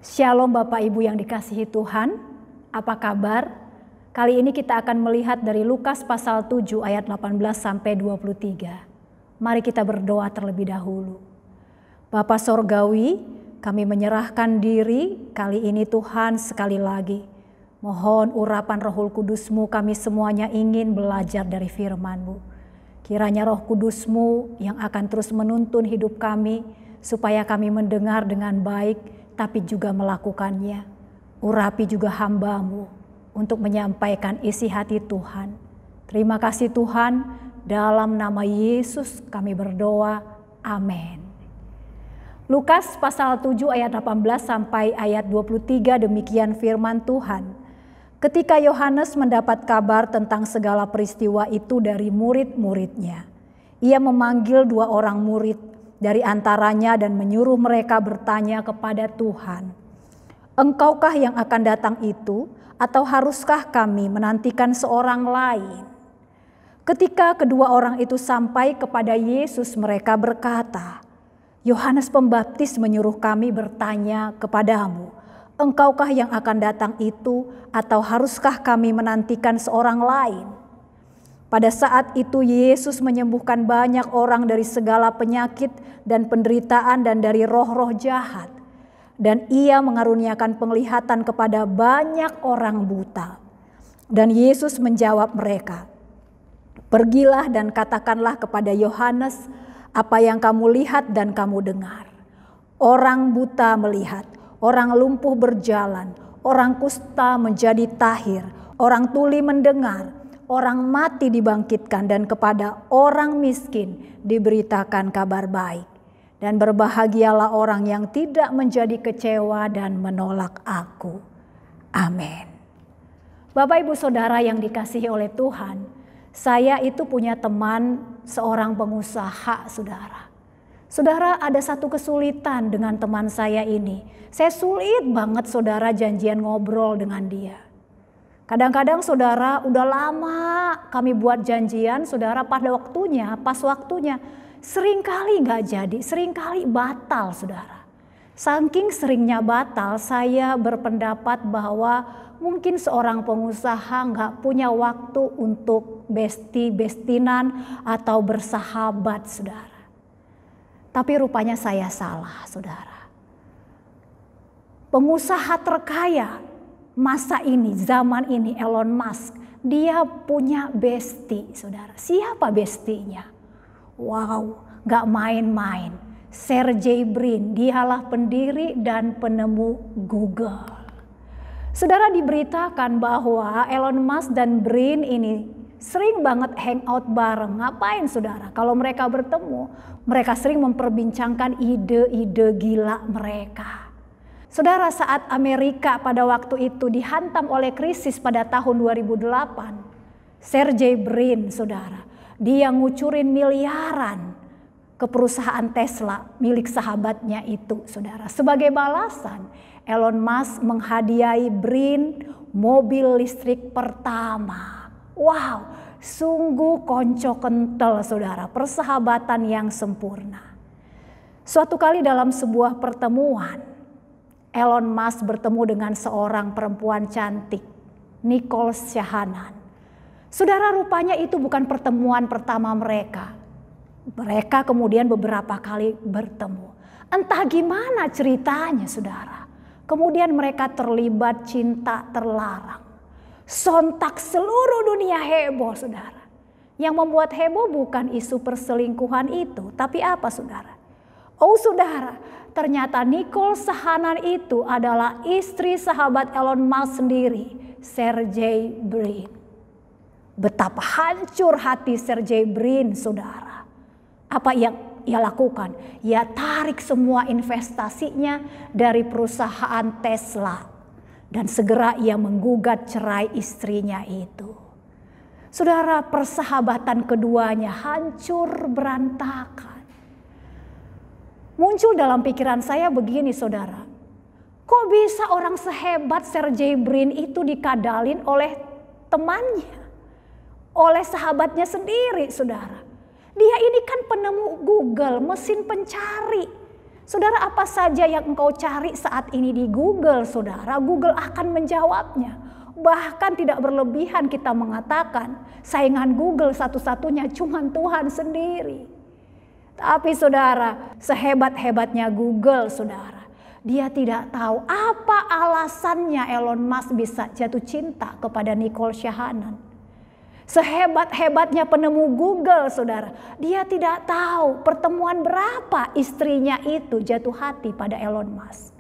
Shalom Bapak Ibu yang dikasihi Tuhan, apa kabar? Kali ini kita akan melihat dari Lukas pasal 7 ayat 18 sampai 23. Mari kita berdoa terlebih dahulu. Bapa Sorgawi, kami menyerahkan diri kali ini Tuhan sekali lagi. Mohon urapan Roh Kudus-Mu, kami semuanya ingin belajar dari firman-Mu. Kiranya Roh Kudus-Mu yang akan terus menuntun hidup kami, supaya kami mendengar dengan baik, tapi juga melakukannya. Urapi juga hamba-Mu untuk menyampaikan isi hati Tuhan. Terima kasih Tuhan, dalam nama Yesus kami berdoa, amin. Lukas pasal 7 ayat 18 sampai ayat 23 demikian firman Tuhan. Ketika Yohanes mendapat kabar tentang segala peristiwa itu dari murid-muridnya, ia memanggil 2 orang murid dari antaranya dan menyuruh mereka bertanya kepada Tuhan, "Engkaukah yang akan datang itu, atau haruskah kami menantikan seorang lain?" Ketika kedua orang itu sampai kepada Yesus, mereka berkata, "Yohanes Pembaptis menyuruh kami bertanya kepadamu, engkaukah yang akan datang itu, atau haruskah kami menantikan seorang lain?" Pada saat itu Yesus menyembuhkan banyak orang dari segala penyakit dan penderitaan dan dari roh-roh jahat. Dan ia mengaruniakan penglihatan kepada banyak orang buta. Dan Yesus menjawab mereka, "Pergilah dan katakanlah kepada Yohanes apa yang kamu lihat dan kamu dengar. Orang buta melihat, orang lumpuh berjalan, orang kusta menjadi tahir, orang tuli mendengar, orang mati dibangkitkan, dan kepada orang miskin diberitakan kabar baik. Dan berbahagialah orang yang tidak menjadi kecewa dan menolak Aku." Amin. Bapak Ibu Saudara yang dikasihi oleh Tuhan, saya itu punya teman seorang pengusaha, saudara. Saudara, ada satu kesulitan dengan teman saya ini. Saya sulit banget saudara janjian ngobrol dengan dia. Kadang-kadang saudara udah lama kami buat janjian, saudara pada waktunya, pas waktunya seringkali gak jadi, seringkali batal saudara. Saking seringnya batal, saya berpendapat bahwa mungkin seorang pengusaha gak punya waktu untuk besti-bestinan atau bersahabat saudara. Tapi rupanya saya salah saudara. Pengusaha terkaya masa ini, zaman ini, Elon Musk, dia punya besti saudara. Siapa bestinya? Wow, gak main-main. Sergey Brin, dialah pendiri dan penemu Google. Saudara, diberitakan bahwa Elon Musk dan Brin ini sering banget hangout bareng. Ngapain saudara? Kalau mereka bertemu, mereka sering memperbincangkan ide-ide gila mereka. Saudara, saat Amerika pada waktu itu dihantam oleh krisis pada tahun 2008, Sergey Brin, saudara, dia ngucurin miliaran ke perusahaan Tesla milik sahabatnya itu, saudara. Sebagai balasan, Elon Musk menghadiahi Brin mobil listrik pertama. Wow, sungguh konco kental, saudara, persahabatan yang sempurna. Suatu kali dalam sebuah pertemuan, Elon Musk bertemu dengan seorang perempuan cantik, Nicole Shahanan. Saudara, rupanya itu bukan pertemuan pertama mereka. Mereka kemudian beberapa kali bertemu. Entah gimana ceritanya saudara. Kemudian mereka terlibat cinta terlarang. Sontak seluruh dunia heboh saudara. Yang membuat heboh bukan isu perselingkuhan itu, tapi apa saudara? Oh saudara, ternyata Nicole Shahanan itu adalah istri sahabat Elon Musk sendiri, Sergey Brin. Betapa hancur hati Sergey Brin saudara. Apa yang ia lakukan? Ia tarik semua investasinya dari perusahaan Tesla. Dan segera ia menggugat cerai istrinya itu. Saudara, persahabatan keduanya hancur berantakan. Muncul dalam pikiran saya begini saudara. Kok bisa orang sehebat Sergey Brin itu dikadalin oleh temannya? Oleh sahabatnya sendiri saudara. Dia ini kan penemu Google, mesin pencari. Saudara, apa saja yang engkau cari saat ini di Google, saudara, Google akan menjawabnya. Bahkan tidak berlebihan kita mengatakan saingan Google satu-satunya cuma Tuhan sendiri. Tapi saudara, sehebat-hebatnya Google, saudara, dia tidak tahu apa alasannya Elon Musk bisa jatuh cinta kepada Nicole Shahanan. Sehebat-hebatnya penemu Google, saudara, dia tidak tahu pertemuan berapa istrinya itu jatuh hati pada Elon Musk.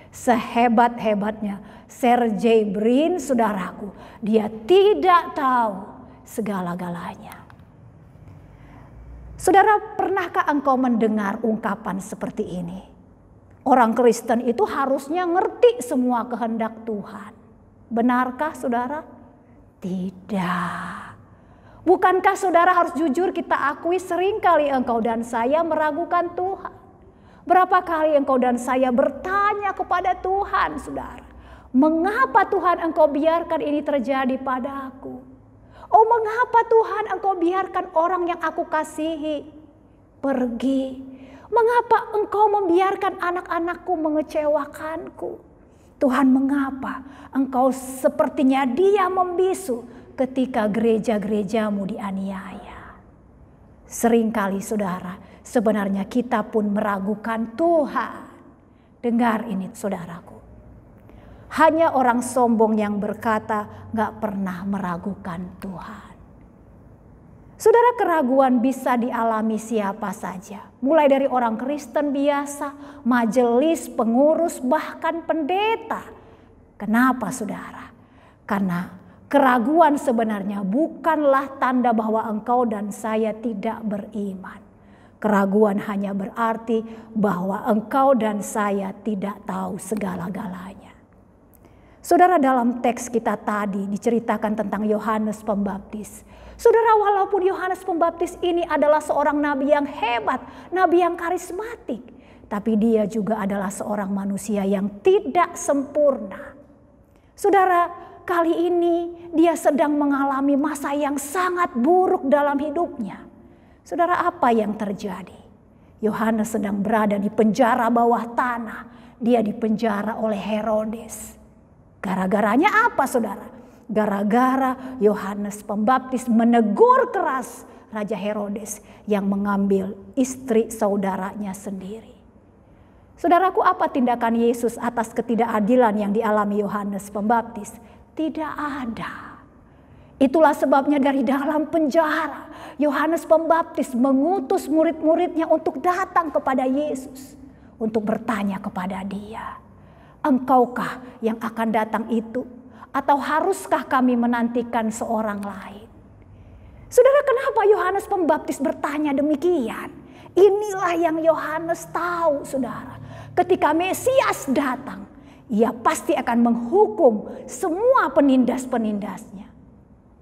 Sehebat-hebatnya Sergey Brin, saudaraku, dia tidak tahu segala-galanya. Saudara, pernahkah engkau mendengar ungkapan seperti ini? Orang Kristen itu harusnya ngerti semua kehendak Tuhan. Benarkah, saudara? Tidak. Bukankah saudara harus jujur kita akui seringkali engkau dan saya meragukan Tuhan. Berapa kali engkau dan saya bertanya kepada Tuhan, saudara. Mengapa Tuhan engkau biarkan ini terjadi padaku? Oh, mengapa Tuhan engkau biarkan orang yang aku kasihi pergi? Mengapa engkau membiarkan anak-anakku mengecewakanku? Tuhan, mengapa engkau sepertinya diam membisu ketika gereja-gerejamu dianiaya? Seringkali saudara, sebenarnya kita pun meragukan Tuhan. Dengar ini saudaraku. Hanya orang sombong yang berkata gak pernah meragukan Tuhan. Saudara, keraguan bisa dialami siapa saja. Mulai dari orang Kristen biasa, majelis, pengurus, bahkan pendeta. Kenapa saudara? Karena keraguan sebenarnya bukanlah tanda bahwa engkau dan saya tidak beriman. Keraguan hanya berarti bahwa engkau dan saya tidak tahu segala-galanya. Saudara, dalam teks kita tadi diceritakan tentang Yohanes Pembaptis. Saudara, walaupun Yohanes Pembaptis ini adalah seorang nabi yang hebat, nabi yang karismatik, tapi dia juga adalah seorang manusia yang tidak sempurna. Saudara, kali ini dia sedang mengalami masa yang sangat buruk dalam hidupnya. Saudara, apa yang terjadi? Yohanes sedang berada di penjara bawah tanah. Dia dipenjara oleh Herodes. Gara-garanya apa, saudara? Gara-gara Yohanes Pembaptis menegur keras Raja Herodes yang mengambil istri saudaranya sendiri. Saudaraku, apa tindakan Yesus atas ketidakadilan yang dialami Yohanes Pembaptis? Tidak ada. Itulah sebabnya dari dalam penjara Yohanes Pembaptis mengutus murid-muridnya untuk datang kepada Yesus, untuk bertanya kepada dia, engkaukah yang akan datang itu? Atau haruskah kami menantikan seorang lain? Saudara, kenapa Yohanes Pembaptis bertanya demikian? Inilah yang Yohanes tahu, saudara. Ketika Mesias datang, ia pasti akan menghukum semua penindas-penindasnya.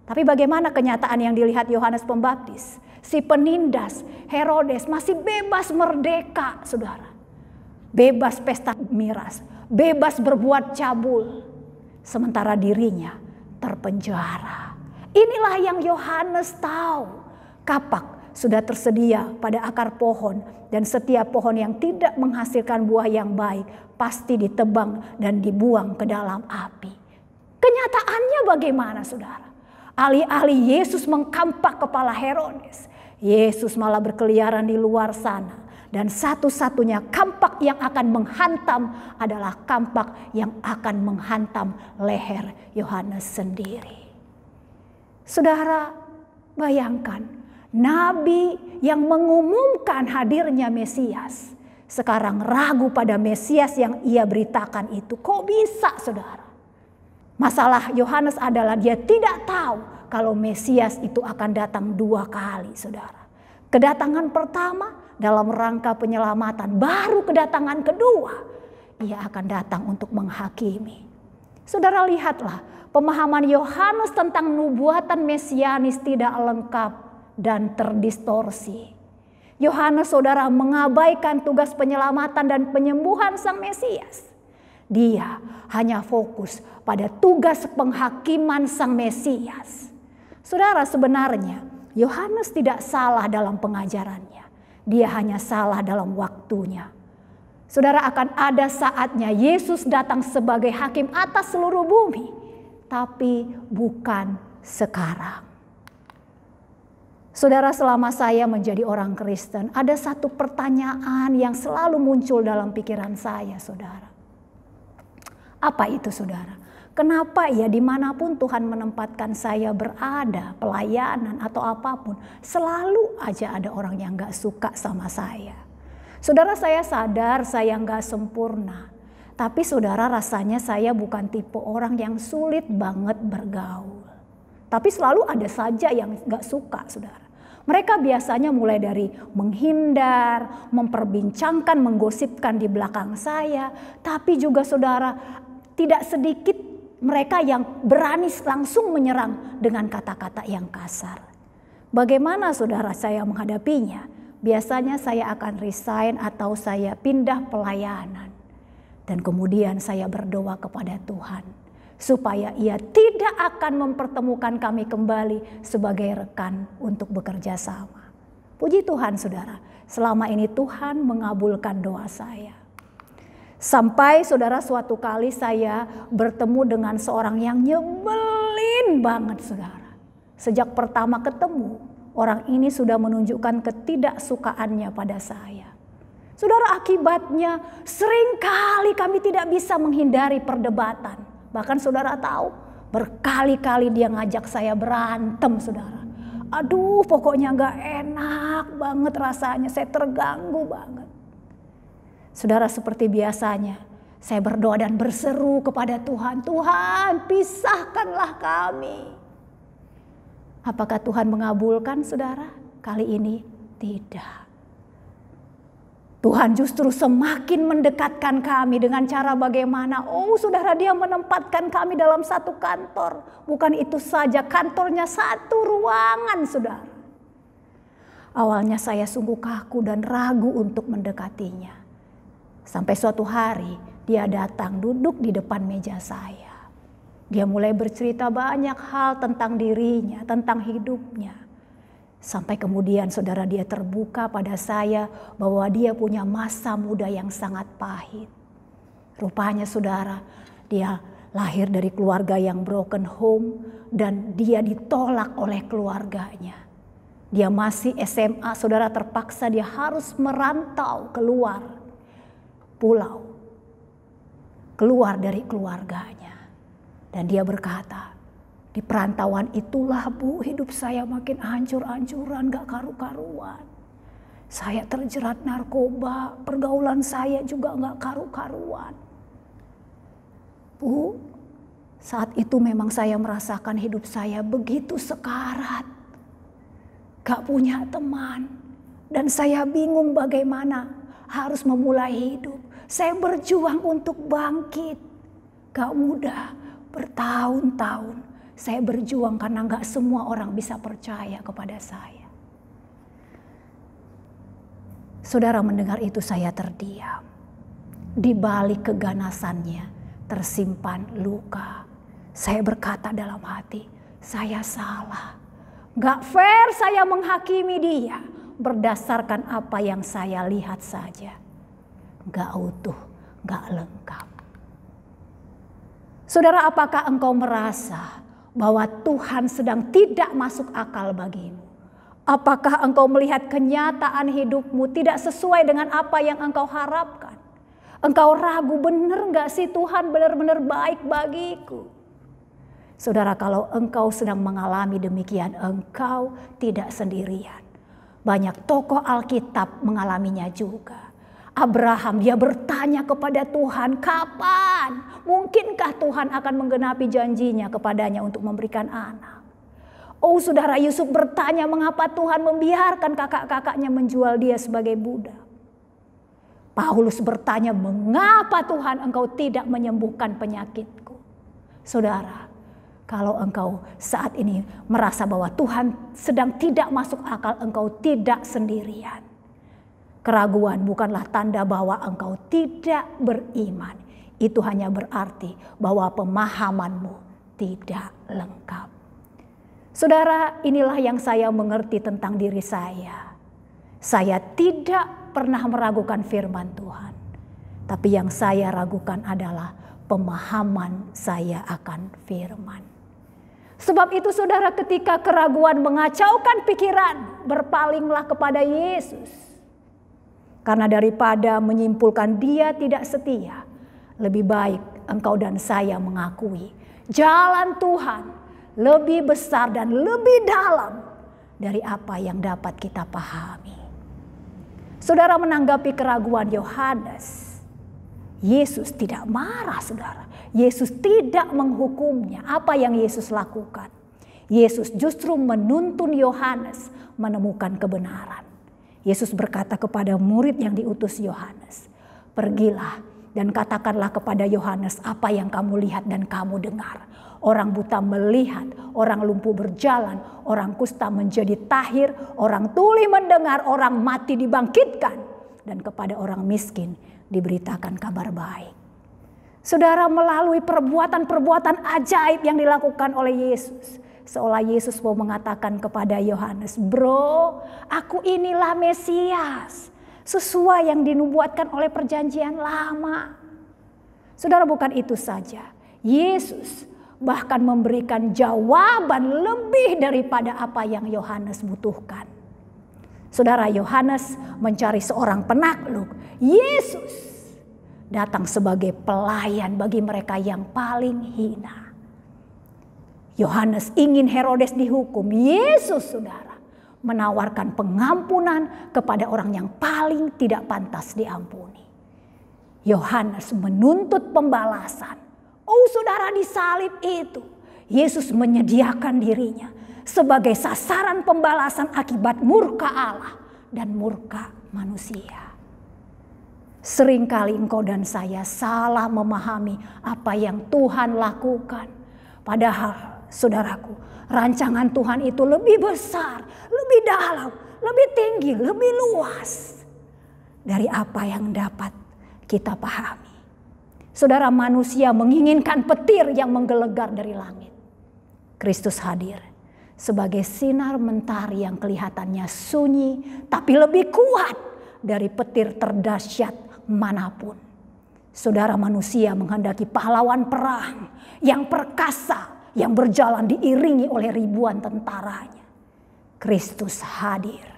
Tapi bagaimana kenyataan yang dilihat Yohanes Pembaptis? Si penindas Herodes masih bebas merdeka, saudara. Bebas pesta miras, bebas berbuat cabul. Sementara dirinya terpenjara. Inilah yang Yohanes tahu. Kapak sudah tersedia pada akar pohon, dan setiap pohon yang tidak menghasilkan buah yang baik pasti ditebang dan dibuang ke dalam api. Kenyataannya bagaimana, saudara? Alih-alih Yesus mengkampak kepala Herodes, Yesus malah berkeliaran di luar sana. Dan satu-satunya kampak yang akan menghantam adalah kampak yang akan menghantam leher Yohanes sendiri. Saudara, bayangkan, nabi yang mengumumkan hadirnya Mesias sekarang ragu pada Mesias yang ia beritakan itu. Kok bisa, saudara? Masalah Yohanes adalah dia tidak tahu kalau Mesias itu akan datang 2 kali, saudara. Kedatangan pertama dalam rangka penyelamatan, baru kedatangan kedua ia akan datang untuk menghakimi. Saudara, lihatlah pemahaman Yohanes tentang nubuatan mesianis tidak lengkap dan terdistorsi. Yohanes, saudara, mengabaikan tugas penyelamatan dan penyembuhan sang Mesias. Dia hanya fokus pada tugas penghakiman sang Mesias. Saudara, sebenarnya Yohanes tidak salah dalam pengajarannya. Dia hanya salah dalam waktunya. Saudara, akan ada saatnya Yesus datang sebagai hakim atas seluruh bumi. Tapi bukan sekarang. Saudara, selama saya menjadi orang Kristen, ada satu pertanyaan yang selalu muncul dalam pikiran saya, saudara. Apa itu, saudara? Kenapa ya dimanapun Tuhan menempatkan saya berada, pelayanan atau apapun, selalu aja ada orang yang gak suka sama saya. Saudara, saya sadar saya gak sempurna. Tapi saudara, rasanya saya bukan tipe orang yang sulit banget bergaul. Tapi selalu ada saja yang gak suka, saudara. Mereka biasanya mulai dari menghindar, memperbincangkan, menggosipkan di belakang saya. Tapi juga saudara, tidak sedikit mereka yang berani langsung menyerang dengan kata-kata yang kasar. Bagaimana saudara saya menghadapinya? Biasanya saya akan resign atau saya pindah pelayanan. Dan kemudian saya berdoa kepada Tuhan supaya Ia tidak akan mempertemukan kami kembali sebagai rekan untuk bekerja sama. Puji Tuhan, saudara, selama ini Tuhan mengabulkan doa saya. Sampai saudara, suatu kali saya bertemu dengan seorang yang nyebelin banget, saudara. Sejak pertama ketemu, orang ini sudah menunjukkan ketidaksukaannya pada saya. Saudara, akibatnya seringkali kami tidak bisa menghindari perdebatan. Bahkan saudara tahu, berkali-kali dia ngajak saya berantem, saudara. Aduh, pokoknya gak enak banget rasanya, saya terganggu banget. Saudara, seperti biasanya, saya berdoa dan berseru kepada Tuhan, Tuhan pisahkanlah kami. Apakah Tuhan mengabulkan, saudara? Kali ini tidak. Tuhan justru semakin mendekatkan kami dengan cara bagaimana? Oh saudara, Dia menempatkan kami dalam satu kantor. Bukan itu saja, kantornya satu ruangan, saudara. Awalnya saya sungguh kaku dan ragu untuk mendekatinya. Sampai suatu hari dia datang duduk di depan meja saya. Dia mulai bercerita banyak hal tentang dirinya, tentang hidupnya. Sampai kemudian saudara, dia terbuka pada saya bahwa dia punya masa muda yang sangat pahit. Rupanya saudara, dia lahir dari keluarga yang broken home dan dia ditolak oleh keluarganya. Dia masih SMA, saudara, terpaksa dia harus merantau keluar pulau, keluar dari keluarganya. Dan dia berkata, di perantauan itulah Bu, hidup saya makin hancur-hancuran, gak karu-karuan. Saya terjerat narkoba, pergaulan saya juga gak karu-karuan. Bu, saat itu memang saya merasakan hidup saya begitu sekarat. Gak punya teman. Dan saya bingung bagaimana harus memulai hidup. Saya berjuang untuk bangkit. Gak mudah, bertahun-tahun. Saya berjuang karena gak semua orang bisa percaya kepada saya. Saudara, mendengar itu saya terdiam. Di balik keganasannya tersimpan luka. Saya berkata dalam hati, saya salah. Gak fair saya menghakimi dia berdasarkan apa yang saya lihat saja. Gak utuh, gak lengkap. Saudara, apakah engkau merasa bahwa Tuhan sedang tidak masuk akal bagimu? Apakah engkau melihat kenyataan hidupmu tidak sesuai dengan apa yang engkau harapkan? Engkau ragu, benar gak sih Tuhan benar-benar baik bagiku? Saudara, kalau engkau sedang mengalami demikian, engkau tidak sendirian. Banyak tokoh Alkitab mengalaminya juga. Abraham, dia bertanya kepada Tuhan, kapan? Mungkinkah Tuhan akan menggenapi janjinya kepadanya untuk memberikan anak? Oh saudara, Yusuf bertanya mengapa Tuhan membiarkan kakak-kakaknya menjual dia sebagai budak. Paulus bertanya, mengapa Tuhan engkau tidak menyembuhkan penyakitku? Saudara, kalau engkau saat ini merasa bahwa Tuhan sedang tidak masuk akal, engkau tidak sendirian. Keraguan bukanlah tanda bahwa engkau tidak beriman. Itu hanya berarti bahwa pemahamanmu tidak lengkap. Saudara, inilah yang saya mengerti tentang diri saya. Saya tidak pernah meragukan firman Tuhan. Tapi yang saya ragukan adalah pemahaman saya akan firman. Sebab itu saudara, ketika keraguan mengacaukan pikiran, berpalinglah kepada Yesus. Karena daripada menyimpulkan dia tidak setia, lebih baik engkau dan saya mengakui jalan Tuhan lebih besar dan lebih dalam dari apa yang dapat kita pahami. Saudara, menanggapi keraguan Yohanes, Yesus tidak marah, saudara. Yesus tidak menghukumnya. Apa yang Yesus lakukan? Yesus justru menuntun Yohanes menemukan kebenaran. Yesus berkata kepada murid yang diutus Yohanes, "Pergilah dan katakanlah kepada Yohanes apa yang kamu lihat dan kamu dengar. Orang buta melihat, orang lumpuh berjalan, orang kusta menjadi tahir, orang tuli mendengar, orang mati dibangkitkan, dan kepada orang miskin diberitakan kabar baik." Saudara, melalui perbuatan-perbuatan ajaib yang dilakukan oleh Yesus, seolah Yesus mau mengatakan kepada Yohanes, "Bro, aku inilah Mesias, sesuai yang dinubuatkan oleh perjanjian lama." Saudara, bukan itu saja. Yesus bahkan memberikan jawaban lebih daripada apa yang Yohanes butuhkan. Saudara, Yohanes mencari seorang penakluk. Yesus datang sebagai pelayan bagi mereka yang paling hina. Yohanes ingin Herodes dihukum. Yesus, saudara, menawarkan pengampunan kepada orang yang paling tidak pantas diampuni. Yohanes menuntut pembalasan. Oh saudara, di salib itu Yesus menyediakan dirinya sebagai sasaran pembalasan akibat murka Allah dan murka manusia. Seringkali engkau dan saya salah memahami apa yang Tuhan lakukan. Padahal saudaraku, rancangan Tuhan itu lebih besar, lebih dalam, lebih tinggi, lebih luas dari apa yang dapat kita pahami. Saudara, manusia menginginkan petir yang menggelegar dari langit. Kristus hadir sebagai sinar mentari yang kelihatannya sunyi tapi lebih kuat dari petir terdahsyat manapun. Saudara, manusia menghendaki pahlawan perang yang perkasa, yang berjalan diiringi oleh ribuan tentaranya. Kristus hadir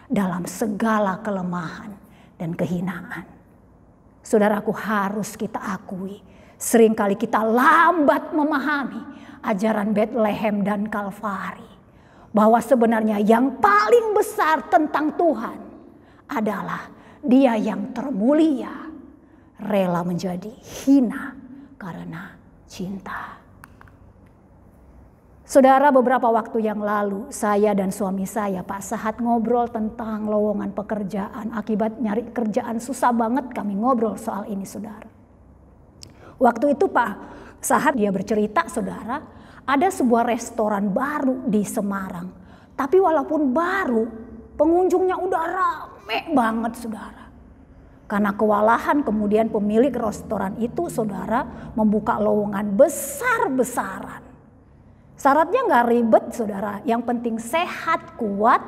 dalam segala kelemahan dan kehinaan. Saudaraku, harus kita akui, seringkali kita lambat memahami ajaran Bethlehem dan Kalvari, bahwa sebenarnya yang paling besar tentang Tuhan adalah Dia yang termulia rela menjadi hina karena cinta. Saudara, beberapa waktu yang lalu saya dan suami saya, Pak Sahat, ngobrol tentang lowongan pekerjaan. Akibat nyari kerjaan susah banget, kami ngobrol soal ini, saudara. Waktu itu Pak Sahat dia bercerita, saudara, ada sebuah restoran baru di Semarang. Tapi walaupun baru, pengunjungnya udah rame banget, saudara. Karena kewalahan, kemudian pemilik restoran itu, saudara, membuka lowongan besar-besaran. Syaratnya gak ribet, saudara. Yang penting sehat, kuat,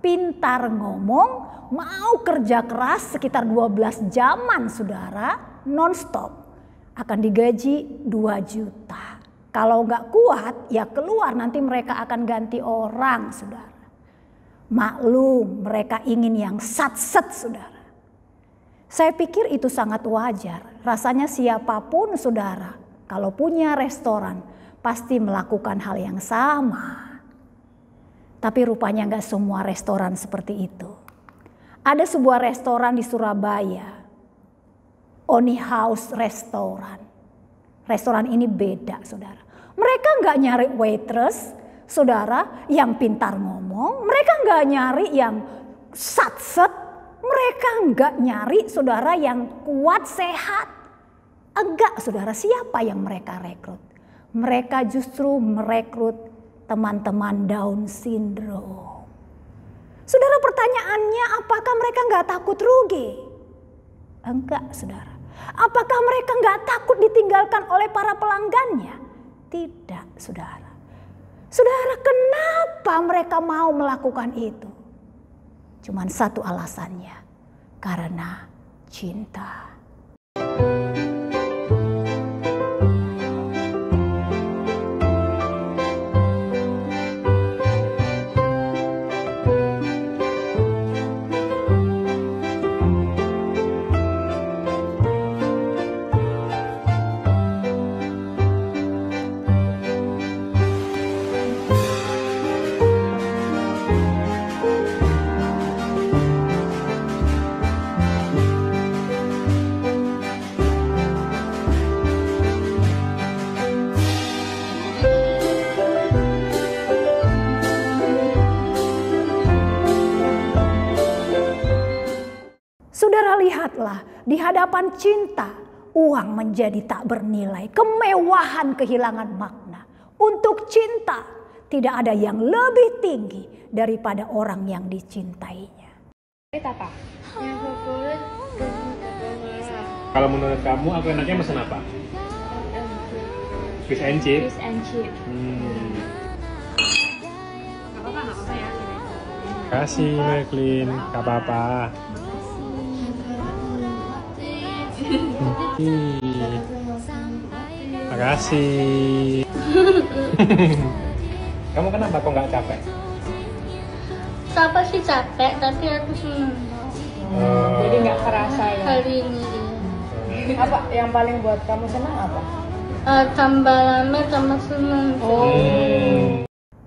pintar ngomong, mau kerja keras sekitar 12 jaman, saudara, non-stop. Akan digaji 2 juta. Kalau gak kuat, ya keluar, nanti mereka akan ganti orang, saudara. Maklum, mereka ingin yang sat-set, saudara. Saya pikir itu sangat wajar. Rasanya siapapun, saudara, kalau punya restoran, pasti melakukan hal yang sama. Tapi rupanya gak semua restoran seperti itu. Ada sebuah restoran di Surabaya, Oni House Restoran. Restoran ini beda, saudara. Mereka gak nyari waitress, saudara, yang pintar ngomong. Mereka gak nyari yang sat-set. Mereka gak nyari, saudara, yang kuat, sehat. Enggak, saudara, siapa yang mereka rekrut? Mereka justru merekrut teman-teman Down syndrome. Saudara, pertanyaannya, apakah mereka gak takut rugi? Enggak, saudara. Apakah mereka gak takut ditinggalkan oleh para pelanggannya? Tidak, saudara. Saudara, kenapa mereka mau melakukan itu? Cuman satu alasannya, karena cinta. lihatlah, di hadapan cinta, uang menjadi tak bernilai, kemewahan kehilangan makna. Untuk cinta, tidak ada yang lebih tinggi daripada orang yang dicintainya. Apa? Yang favorit Kalau menurut kamu, aku enaknya pesan apa? Fish and chip. fish and chip. Gak apa-apa ya. Kasih Meklin, gak apa-apa. Makasih. Kamu kenapa kok nggak capek? Siapa sih capek, tapi aku senang Jadi nggak kerasa ya. hari ini. Apa yang paling buat kamu senang apa? Tambah lama tambah senang.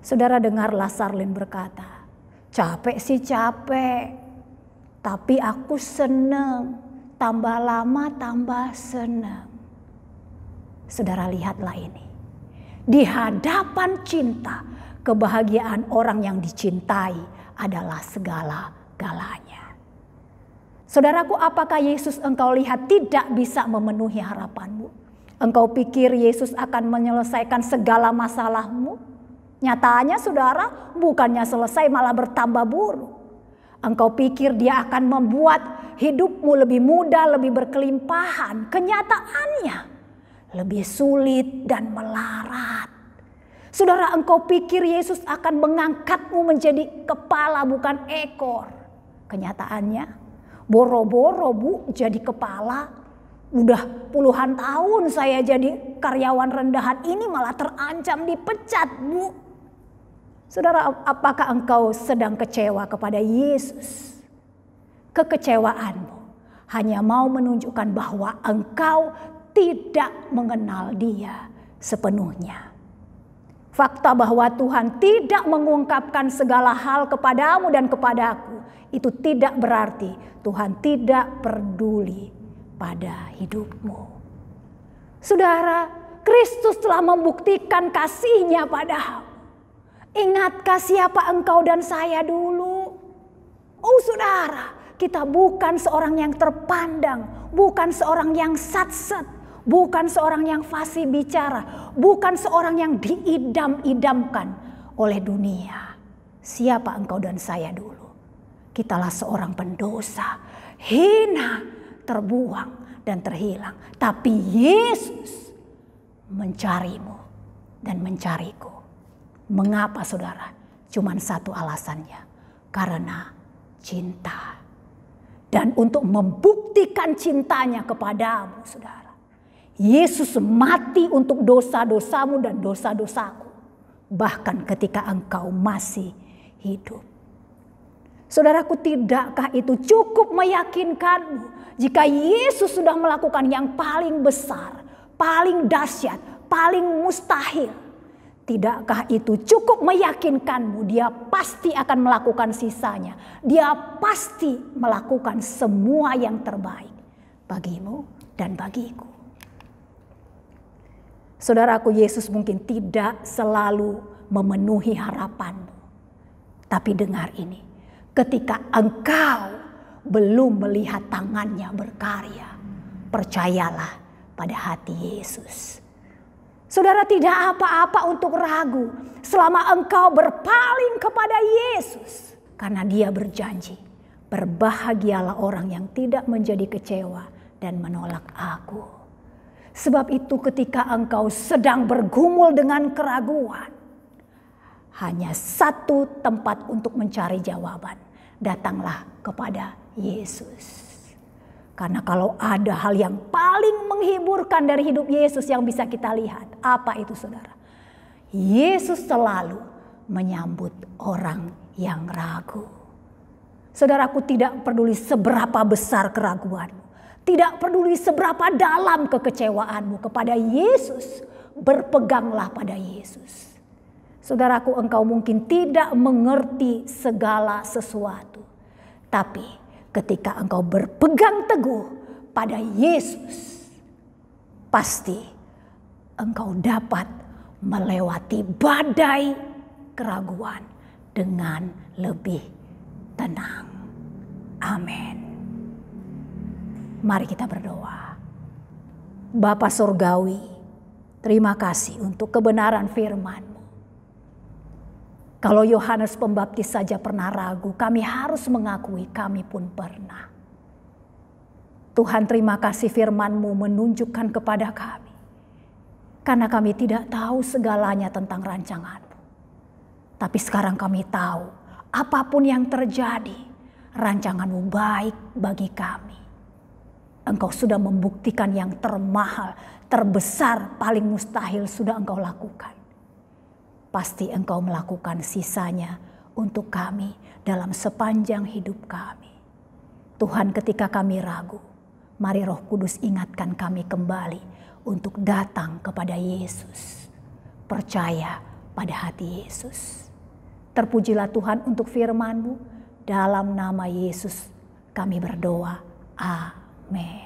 Saudara dengarlah Sarlin berkata, capek sih capek, tapi aku seneng, tambah lama tambah seneng. Saudara lihatlah ini, di hadapan cinta, kebahagiaan orang yang dicintai adalah segala-galanya. Saudaraku, apakah Yesus engkau lihat tidak bisa memenuhi harapanmu? Engkau pikir Yesus akan menyelesaikan segala masalahmu? Nyatanya saudara, bukannya selesai malah bertambah buruk. Engkau pikir dia akan membuat hidupmu lebih mudah, lebih berkelimpahan. Kenyataannya lebih sulit dan melarat. Saudara, engkau pikir Yesus akan mengangkatmu menjadi kepala bukan ekor. Kenyataannya boro-boro bu jadi kepala. Udah puluhan tahun saya jadi karyawan rendahan, ini malah terancam dipecat bu. Saudara, apakah engkau sedang kecewa kepada Yesus? Kekecewaanmu hanya mau menunjukkan bahwa engkau tidak mengenal dia sepenuhnya. Fakta bahwa Tuhan tidak mengungkapkan segala hal kepadamu dan kepadaku, itu tidak berarti Tuhan tidak peduli pada hidupmu. Saudara, Kristus telah membuktikan kasih-Nya padamu. Ingatkah siapa engkau dan saya dulu? Oh saudara, kita bukan seorang yang terpandang, bukan seorang yang sat-sat, bukan seorang yang fasih bicara, bukan seorang yang diidam-idamkan oleh dunia. Siapa engkau dan saya dulu? Kitalah seorang pendosa, hina, terbuang dan terhilang. Tapi Yesus mencarimu dan mencariku. Mengapa saudara? Cuman satu alasannya, karena cinta. Dan untuk membuktikan cintanya kepadamu saudara, Yesus mati untuk dosa-dosamu dan dosa-dosaku. Bahkan ketika engkau masih hidup. Saudaraku, tidakkah itu cukup meyakinkanmu jika Yesus sudah melakukan yang paling besar, paling dahsyat, paling mustahil? Tidakkah itu cukup meyakinkanmu dia pasti akan melakukan sisanya? Dia pasti melakukan semua yang terbaik bagimu dan bagiku. Saudaraku, Yesus mungkin tidak selalu memenuhi harapanmu. Tapi dengar ini, ketika engkau belum melihat tangannya berkarya, percayalah pada hati Yesus. Saudara, tidak apa-apa untuk ragu selama engkau berpaling kepada Yesus. Karena dia berjanji, berbahagialah orang yang tidak menjadi kecewa dan menolak aku. Sebab itu ketika engkau sedang bergumul dengan keraguan, hanya satu tempat untuk mencari jawaban. Datanglah kepada Yesus. Karena kalau ada hal yang paling menghiburkan dari hidup Yesus yang bisa kita lihat, apa itu saudara? Yesus selalu menyambut orang yang ragu. Saudaraku, tidak peduli seberapa besar keraguanmu, tidak peduli seberapa dalam kekecewaanmu kepada Yesus, berpeganglah pada Yesus. Saudaraku, engkau mungkin tidak mengerti segala sesuatu, tapi ketika engkau berpegang teguh pada Yesus, pasti engkau dapat melewati badai keraguan dengan lebih tenang. Amin. Mari kita berdoa. Bapa Surgawi, terima kasih untuk kebenaran firman-Mu. Kalau Yohanes Pembaptis saja pernah ragu, kami harus mengakui kami pun pernah. Tuhan, terima kasih firman-Mu menunjukkan kepada kami. Karena kami tidak tahu segalanya tentang rancangan-Mu. Tapi sekarang kami tahu, apapun yang terjadi, rancangan-Mu baik bagi kami. Engkau sudah membuktikan yang termahal, terbesar, paling mustahil sudah Engkau lakukan. Pasti Engkau melakukan sisanya untuk kami dalam sepanjang hidup kami. Tuhan, ketika kami ragu, mari Roh Kudus ingatkan kami kembali untuk datang kepada Yesus. Percaya pada hati Yesus. Terpujilah Tuhan untuk firman-Mu. Dalam nama Yesus kami berdoa. Amin.